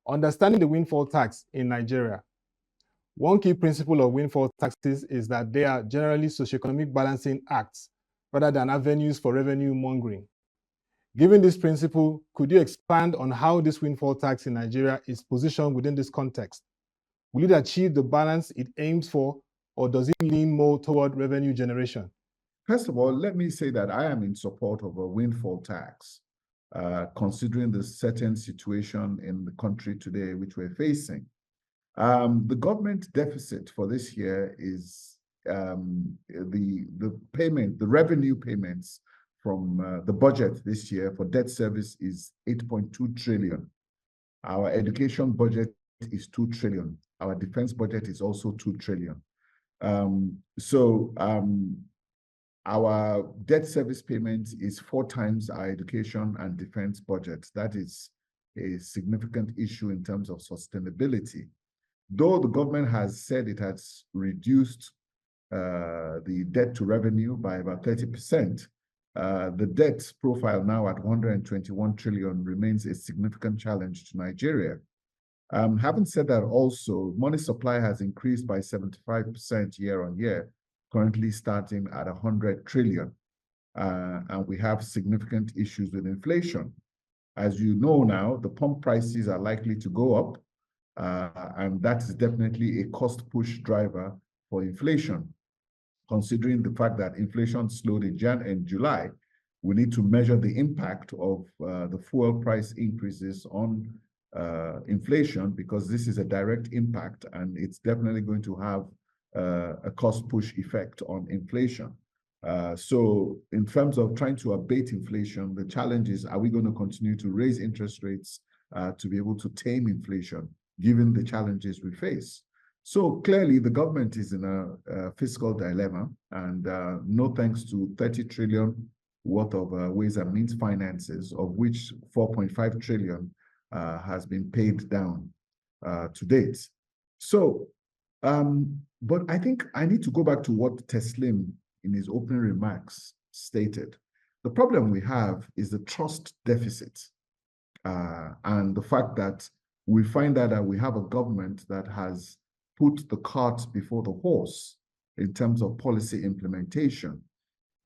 Understanding the windfall tax in Nigeria. One key principle of windfall taxes is that they are generally socio-economic balancing acts rather than avenues for revenue mongering. Given this principle, could you expand on how this windfall tax in Nigeria is positioned within this context? Will it achieve the balance it aims for, or does it lean more toward revenue generation? First of all, let me say that I am in support of a windfall tax, considering the certain situation in the country today which we're facing. The government deficit for this year is the revenue payments from the budget this year for debt service is 8.2 trillion. Our education budget is 2 trillion. Our defense budget is also 2 trillion. Our debt service payment is 4 times our education and defense budget. That is a significant issue in terms of sustainability. Though the government has said it has reduced the debt to revenue by about 30%, the debt profile now at 121 trillion remains a significant challenge to Nigeria. Having said that, also, money supply has increased by 75% year on year, currently starting at 100 trillion. And we have significant issues with inflation. As you know now, the pump prices are likely to go up, and that is definitely a cost push driver for inflation. Considering the fact that inflation slowed in July, we need to measure the impact of the fuel price increases on inflation, because this is a direct impact and it's definitely going to have a cost push effect on inflation. So in terms of trying to abate inflation, the challenge is, are we going to continue to raise interest rates to be able to tame inflation, given the challenges we face? So clearly the government is in a fiscal dilemma, and no thanks to 30 trillion worth of ways and means finances, of which 4.5 trillion has been paid down to date. So, but I think I need to go back to what Teslim in his opening remarks stated. The problem we have is the trust deficit, and the fact that we find that we have a government that has put the cart before the horse in terms of policy implementation.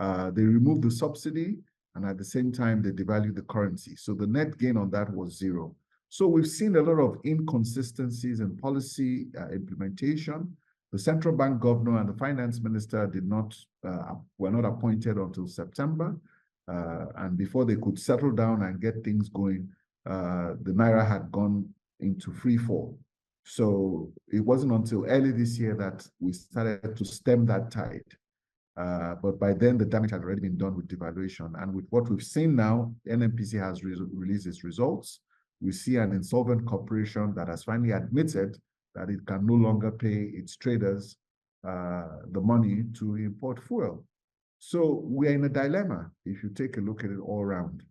They removed the subsidy, and at the same time, they devalued the currency. So the net gain on that was zero. So we've seen a lot of inconsistencies in policy implementation. The central bank governor and the finance minister were not appointed until September. And before they could settle down and get things going, the Naira had gone into free fall. So it wasn't until early this year that we started to stem that tide. But by then, the damage had already been done with devaluation. And with what we've seen now, NNPC has released its results. We see an insolvent corporation that has finally admitted that it can no longer pay its traders the money to import fuel. So we're in a dilemma if you take a look at it all around.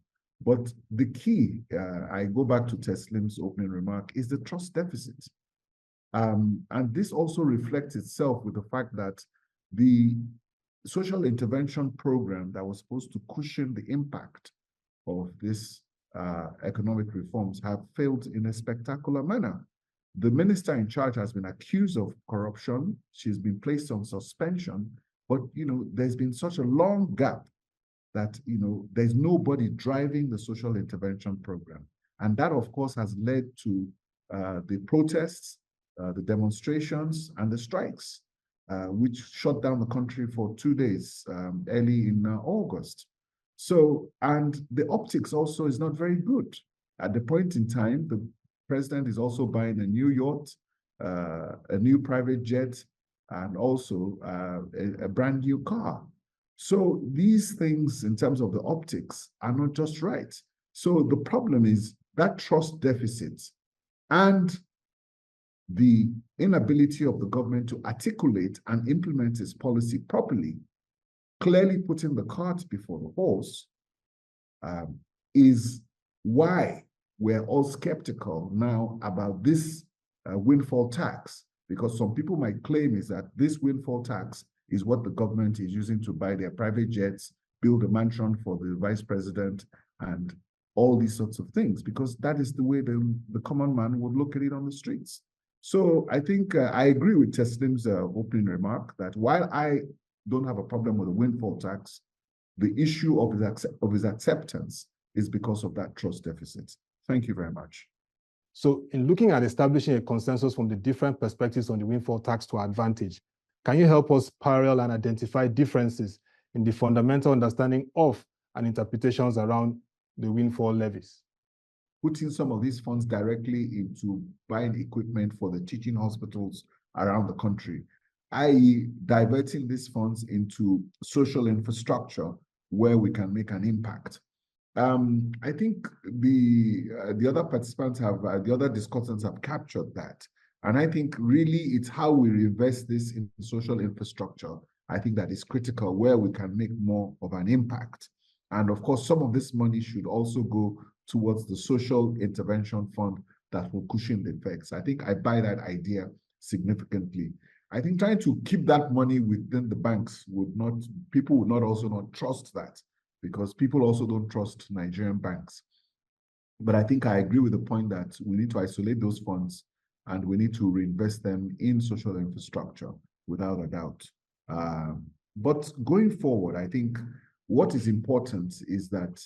But the key, I go back to Teslim's opening remark, is the trust deficit. And this also reflects itself with the fact that the social intervention program that was supposed to cushion the impact of this economic reforms have failed in a spectacular manner. The minister in charge has been accused of corruption. She's been placed on suspension, but there's been such a long gap that there's nobody driving the social intervention program. And that, of course, has led to the protests, the demonstrations, and the strikes, which shut down the country for 2 days early in August. So, and the optics also is not very good. At the point in time, the president is also buying a new yacht, a new private jet, and also a brand new car. So these things, in terms of the optics, are not just right. So the problem is that trust deficit and the inability of the government to articulate and implement its policy properly, clearly putting the cart before the horse, is why we're all skeptical now about this windfall tax, because some people might claim is that this windfall tax is what the government is using to buy their private jets, build a mansion for the vice president, and all these sorts of things, because that is the way the common man would look at it on the streets. So I think I agree with Teslim's opening remark that while I don't have a problem with the windfall tax, the issue of his acceptance is because of that trust deficit. Thank you very much. So in looking at establishing a consensus from the different perspectives on the windfall tax to our advantage, can you help us parallel and identify differences in the fundamental understanding of and interpretations around the windfall levies? Putting some of these funds directly into buying equipment for the teaching hospitals around the country, i.e. diverting these funds into social infrastructure where we can make an impact. I think the other participants have, the other discussants have captured that. And I think really it's how we reinvest this in social infrastructure. I think that is critical, where we can make more of an impact. And of course, some of this money should also go towards the social intervention fund that will cushion the effects. I think I buy that idea significantly. I think trying to keep that money within the banks people would not also not trust that, because people also don't trust Nigerian banks. But I think I agree with the point that we need to isolate those funds and we need to reinvest them in social infrastructure without a doubt. But going forward, I think what is important is that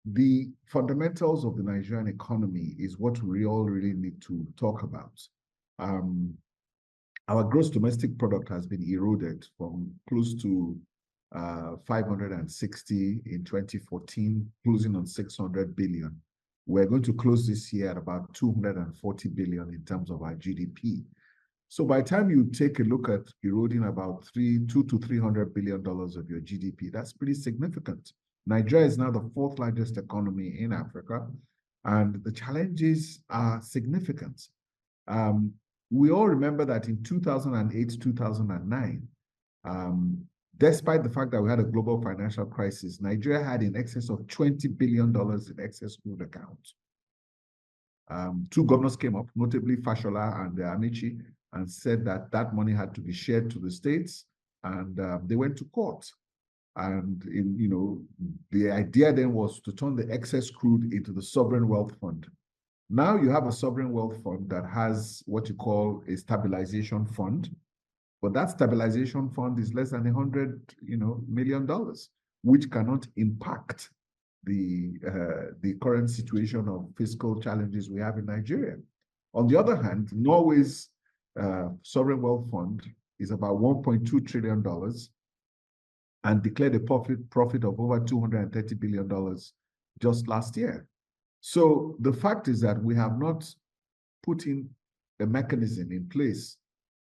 the fundamentals of the Nigerian economy is what we all really need to talk about. Our gross domestic product has been eroded from close to 560 in 2014, closing on 600 billion. We're going to close this year at about 240 billion in terms of our GDP. So by the time you take a look at eroding about $200 to $300 billion of your GDP, that's pretty significant. Nigeria is now the fourth largest economy in Africa, and the challenges are significant. We all remember that in 2008, 2009, despite the fact that we had a global financial crisis, Nigeria had in excess of $20 billion in excess crude accounts. Two governors came up, notably Fashola and Amici, and said that that money had to be shared to the states, and they went to court. And the idea then was to turn the excess crude into the sovereign wealth fund. Now you have a sovereign wealth fund that has what you call a stabilization fund, but that stabilization fund is less than $100 million, which cannot impact the current situation of fiscal challenges we have in Nigeria. On the other hand, Norway's sovereign wealth fund is about $1.2 trillion and declared a profit of over $230 billion just last year. So the fact is that we have not put in a mechanism in place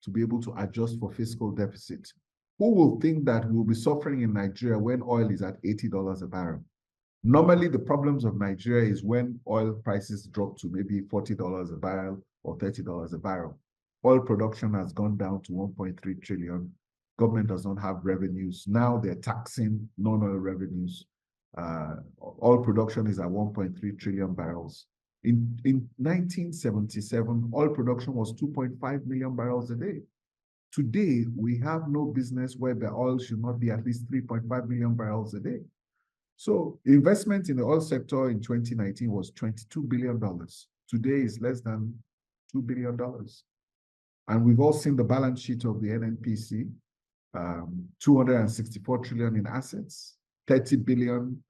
to be able to adjust for fiscal deficit. Who will think that we'll be suffering in Nigeria when oil is at $80 a barrel? Normally, the problems of Nigeria is when oil prices drop to maybe $40 a barrel or $30 a barrel. Oil production has gone down to 1.3 trillion. Government does not have revenues. Now they're taxing non-oil revenues. Oil production is at 1.3 trillion barrels. In 1977, oil production was 2.5 million barrels a day. Today, we have no business where the oil should not be at least 3.5 million barrels a day. So investment in the oil sector in 2019 was $22 billion. Today is less than $2 billion. And we've all seen the balance sheet of the NNPC, 264 trillion in assets, 30 billion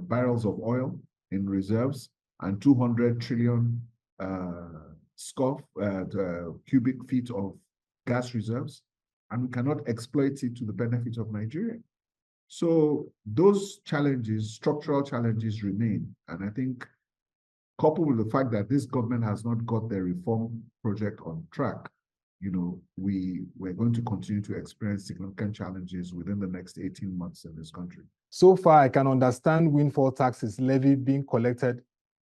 barrels of oil in reserves, and 200 trillion cubic feet of gas reserves, and we cannot exploit it to the benefit of Nigeria. So those challenges, structural challenges, remain. And I think, coupled with the fact that this government has not got their reform project on track, we're going to continue to experience significant challenges within the next 18 months in this country. So far, I can understand windfall taxes levy being collected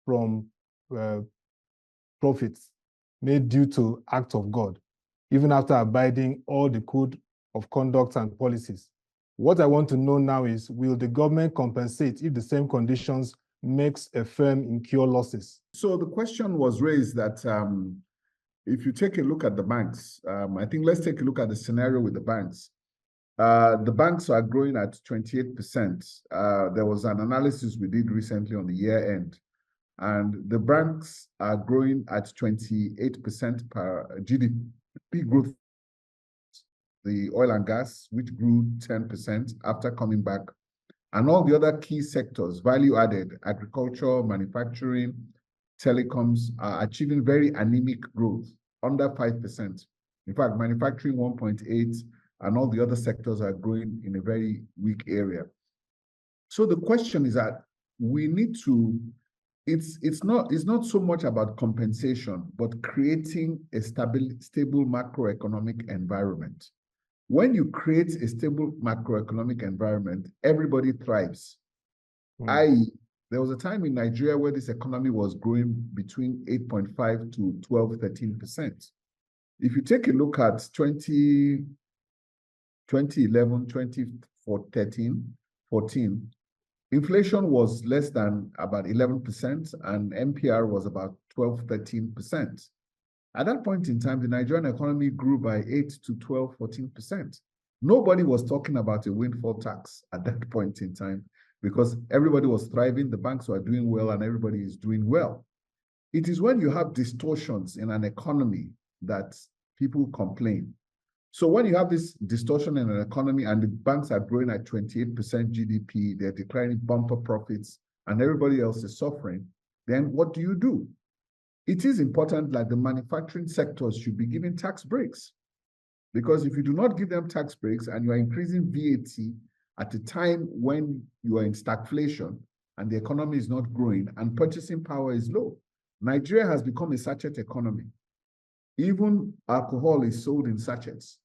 from profits made due to act of God, even after abiding all the code of conduct and policies. What I want to know now is, will the government compensate if the same conditions makes a firm incur losses? So the question was raised that if you take a look at the banks, I think let's take a look at the scenario with the banks. The banks are growing at 28%. There was an analysis we did recently on the year end, and the banks are growing at 28% per GDP growth. The oil and gas, which grew 10% after coming back, and all the other key sectors, value added, agriculture, manufacturing, telecoms, are achieving very anemic growth, under 5%. In fact, manufacturing 1.8%, and all the other sectors are growing in a very weak area. So the question is that we need to, it's not so much about compensation, but creating a stable macroeconomic environment. When you create a stable macroeconomic environment, everybody thrives. I.e., there was a time in Nigeria where this economy was growing between 8.5 to 12, 13%. If you take a look at 2011, 2013, 14, inflation was less than about 11%, and MPR was about 12, 13%. At that point in time, the Nigerian economy grew by 8 to 12, 14%. Nobody was talking about a windfall tax at that point in time because everybody was thriving, the banks were doing well, and everybody is doing well. It is when you have distortions in an economy that people complain. So when you have this distortion in an economy and the banks are growing at 28% GDP, they're declaring bumper profits, and everybody else is suffering, then what do? It is important that the manufacturing sectors should be given tax breaks. Because if you do not give them tax breaks and you are increasing VAT at a time when you are in stagflation and the economy is not growing and purchasing power is low, Nigeria has become a sachet economy. Even alcohol is sold in sachets.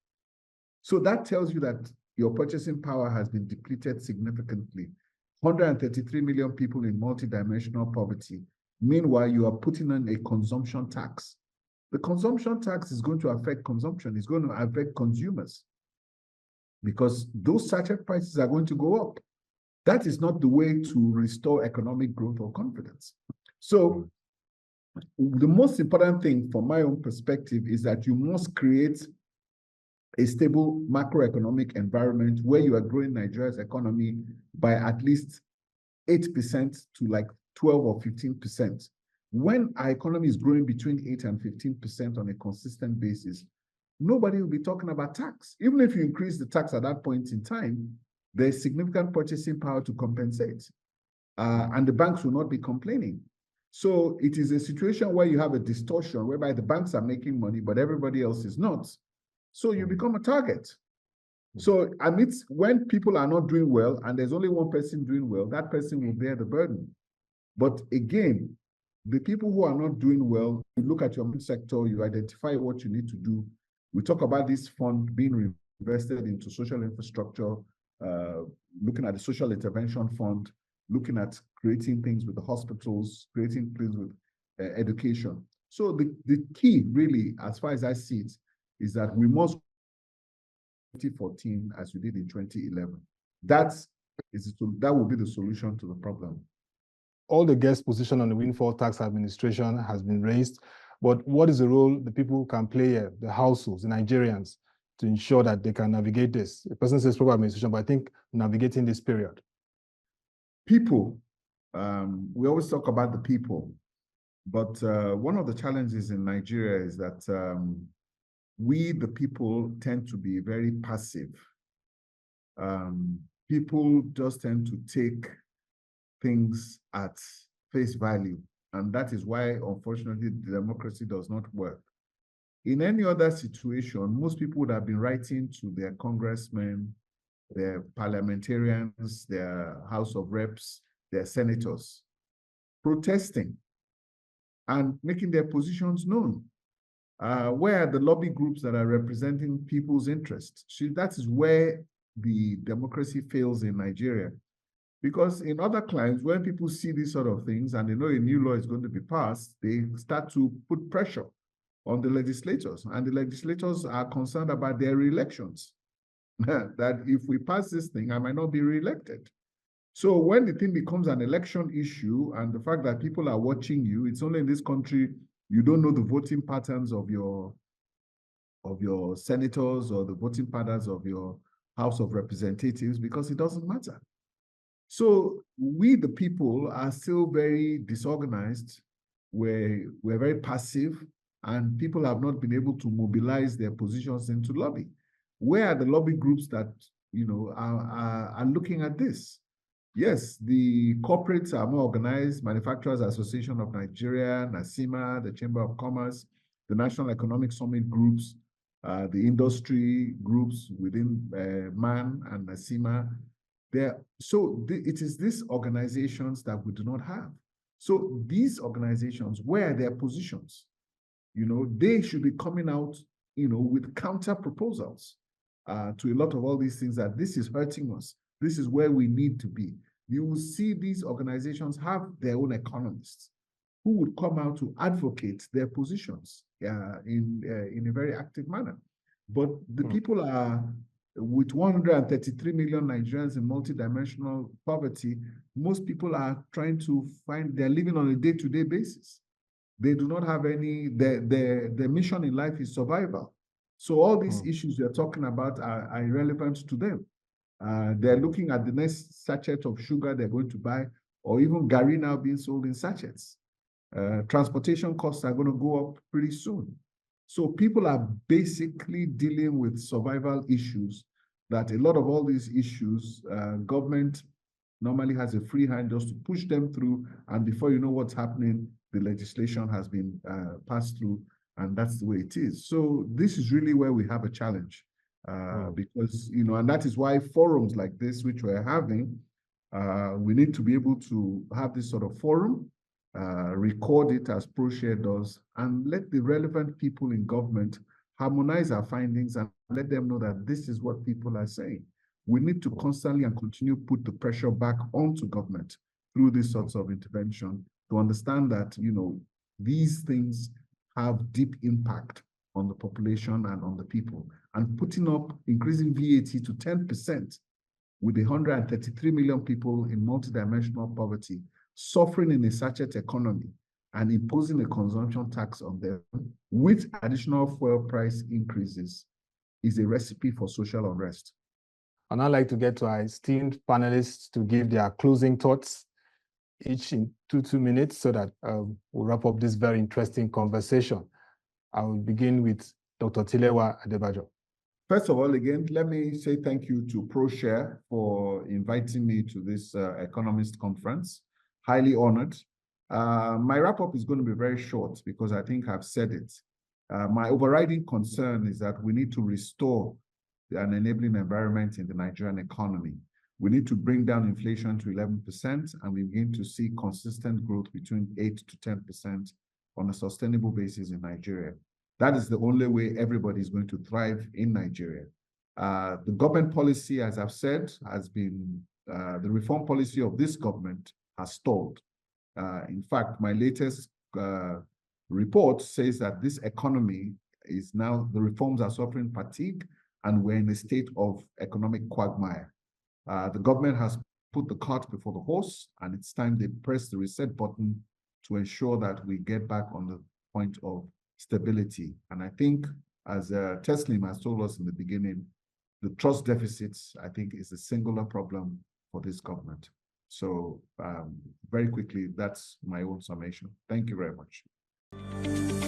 So that tells you that your purchasing power has been depleted significantly. 133 million people in multidimensional poverty. Meanwhile, you are putting in a consumption tax. The consumption tax is going to affect consumption. It's going to affect consumers because those sachet prices are going to go up. That is not the way to restore economic growth or confidence. So the most important thing from my own perspective is that you must create a stable macroeconomic environment where you are growing Nigeria's economy by at least 8% to like 12 or 15%. When our economy is growing between 8 and 15% on a consistent basis, nobody will be talking about tax. Even if you increase the tax at that point in time, there's significant purchasing power to compensate. And the banks will not be complaining. So it is a situation where you have a distortion whereby the banks are making money, but everybody else is not. So you become a target. So amidst when people are not doing well and there's only one person doing well, that person will bear the burden. But again, the people who are not doing well, you look at your main sector, you identify what you need to do. We talk about this fund being reinvested into social infrastructure, looking at the social intervention fund, looking at creating things with the hospitals, creating things with education. So the key really, as far as I see it, is that we must 2014 as we did in 2011. That will be the solution to the problem. All the guest position on the windfall tax administration has been raised, but what is the role the people can play here, the households, the Nigerians, to ensure that they can navigate this? The person says proper administration, but I think navigating this period. People, we always talk about the people, but one of the challenges in Nigeria is that we, the people, tend to be very passive. People just tend to take things at face value, and that is why, unfortunately, the democracy does not work. In any other situation, most people would have been writing to their congressmen, their parliamentarians, their House of Reps, their senators, protesting and making their positions known. Where are the lobby groups that are representing people's interests? That is where the democracy fails in Nigeria. Because in other climes, when people see these sort of things and they know a new law is going to be passed, they start to put pressure on the legislators. And the legislators are concerned about their re-elections. That if we pass this thing, I might not be re-elected. So when the thing becomes an election issue and the fact that people are watching you, it's only in this country, you don't know the voting patterns of your senators or the voting patterns of your House of Representatives because it doesn't matter. So we, the people, are still very disorganized. We're very passive, and people have not been able to mobilize their positions into lobby. Where are the lobby groups that are looking at this? Yes, the corporates are more organized. Manufacturers Association of Nigeria, NASIMA, the Chamber of Commerce, the National Economic Summit groups, the industry groups within MAN and NASIMA. It is these organizations that we do not have. So these organizations, where are their positions? They should be coming out, with counter proposals to a lot of all these things, that this is hurting us. This is where we need to be. You will see these organizations have their own economists who would come out to advocate their positions in a very active manner. But the people are, with 133 million Nigerians in multidimensional poverty, most people are trying to they're living on a day-to-day basis. They do not have any, their mission in life is survival. So all these issues you're talking about are irrelevant to them. They're looking at the next sachet of sugar they're going to buy, or even Gari now being sold in sachets. Transportation costs are going to go up pretty soon. So people are basically dealing with survival issues, that a lot of all these issues, government normally has a free hand just to push them through, and before you know what's happening, the legislation has been passed through, and that's the way it is. So this is really where we have a challenge, because, and that is why forums like this, which we're having, we need to be able to have this sort of forum, record it as Proshare does, and let the relevant people in government harmonize our findings and let them know that this is what people are saying. We need to constantly and continue put the pressure back onto government through these sorts of intervention to understand that, these things have deep impact on the population and on the people. And putting up, increasing VAT to 10% with 133 million people in multidimensional poverty, suffering in a sachet economy, and imposing a consumption tax on them with additional fuel price increases is a recipe for social unrest. And I'd like to get to our esteemed panelists to give their closing thoughts, each in 2 minutes, so that we'll wrap up this very interesting conversation. I will begin with Dr. Tilewa Adebajo. First of all, again, let me say thank you to Proshare for inviting me to this Economist Conference. Highly honored. My wrap-up is going to be very short because I think I've said it. My overriding concern is that we need to restore an enabling environment in the Nigerian economy. We need to bring down inflation to 11%, and we begin to see consistent growth between 8 to 10% on a sustainable basis in Nigeria. That is the only way everybody is going to thrive in Nigeria. The government policy, as I've said, has been, the reform policy of this government has stalled. In fact, my latest report says that this economy is now, the reforms are suffering fatigue, and we're in a state of economic quagmire. The government has put the cart before the horse, and it's time they press the reset button to ensure that we get back on the point of stability. And I think, as Teslim has told us in the beginning, the trust deficits, I think, is a singular problem for this government. So very quickly, that's my own summation. Thank you very much.